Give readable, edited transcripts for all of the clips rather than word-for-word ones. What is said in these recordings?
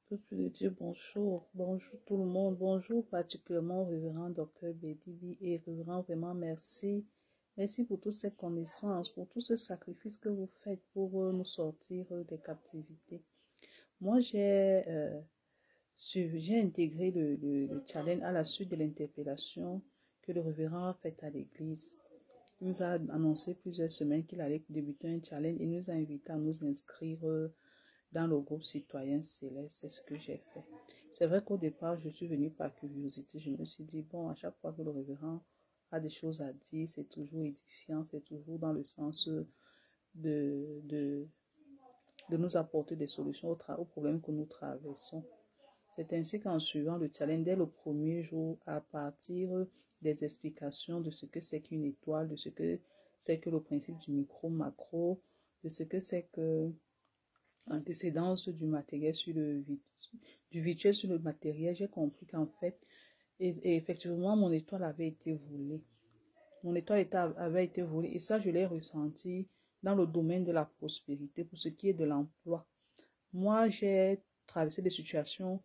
Peuple de Dieu, bonjour. Bonjour tout le monde. Bonjour particulièrement au révérend Docteur Bédibi et révérend, vraiment merci. Merci pour toutes ces connaissances, pour tout ce sacrifice que vous faites pour nous sortir des captivités. Moi, j'ai intégré le challenge à la suite de l'interpellation que le révérend a faite à l'église. Il nous a annoncé plusieurs semaines qu'il allait débuter un challenge et nous a invités à nous inscrire dans le groupe citoyen céleste. C'est ce que j'ai fait. C'est vrai qu'au départ, je suis venue par curiosité. Je me suis dit, bon, à chaque fois que le révérend a des choses à dire, c'est toujours édifiant, c'est toujours dans le sens de, de, de nous apporter des solutions aux problèmes que nous traversons. C'est ainsi qu'en suivant le challenge dès le premier jour, à partir des explications de ce que c'est qu'une étoile, de ce que c'est que le principe du micro-macro, de ce que c'est que l'antécédence du matériel sur du virtuel sur le matériel, j'ai compris qu'en fait, et effectivement, mon étoile avait été volée. Mon étoile avait été volée et ça, je l'ai ressenti dans le domaine de la prospérité pour ce qui est de l'emploi. Moi, j'ai traversé des situations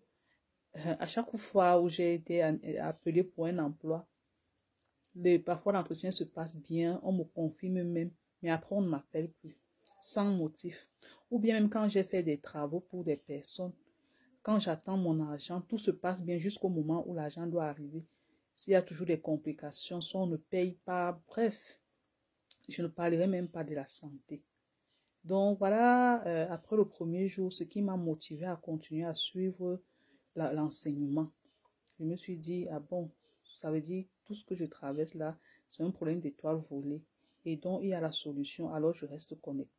à chaque fois où j'ai été appelée pour un emploi. Parfois, l'entretien se passe bien, on me confirme même, mais après, on ne m'appelle plus, sans motif. Ou bien même quand j'ai fait des travaux pour des personnes, quand j'attends mon argent, tout se passe bien jusqu'au moment où l'argent doit arriver. S'il y a toujours des complications, soit on ne paye pas, bref, je ne parlerai même pas de la santé. Donc voilà, après le premier jour, ce qui m'a motivé à continuer à suivre l'enseignement. Je me suis dit, ah bon, ça veut dire tout ce que je traverse là, c'est un problème d'étoile volée. Et donc, il y a la solution, alors je reste connecté.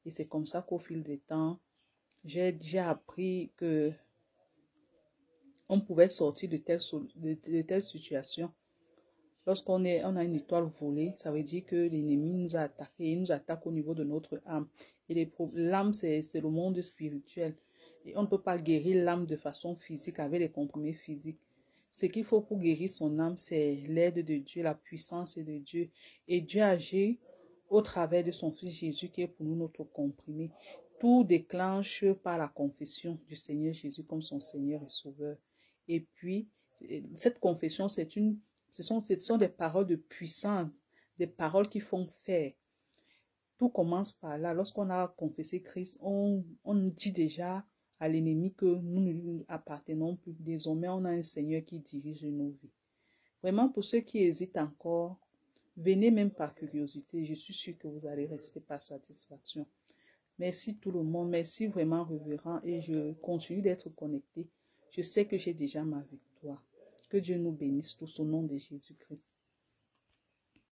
Et c'est comme ça qu'au fil du temps, j'ai appris que on pouvait sortir de telles situations. Lorsqu'on a une étoile volée, ça veut dire que l'ennemi nous a attaqué. Il nous attaque au niveau de notre âme. Et l'âme, c'est le monde spirituel. Et on ne peut pas guérir l'âme de façon physique avec les comprimés physiques. Ce qu'il faut pour guérir son âme, c'est l'aide de Dieu, la puissance de Dieu. Et Dieu agit au travers de son Fils Jésus qui est pour nous notre comprimé. Tout déclenche par la confession du Seigneur Jésus comme son Seigneur et Sauveur. Et puis, cette confession, ce sont des paroles de puissance, des paroles qui font faire. Tout commence par là. Lorsqu'on a confessé Christ, on dit déjà à l'ennemi que nous ne lui appartenons plus. Désormais, on a un Seigneur qui dirige nos vies. Vraiment, pour ceux qui hésitent encore, venez même par curiosité. Je suis sûre que vous allez rester par satisfaction. Merci tout le monde. Merci vraiment, révérend. Et je continue d'être connecté. Je sais que j'ai déjà ma victoire. Que Dieu nous bénisse tous au nom de Jésus-Christ.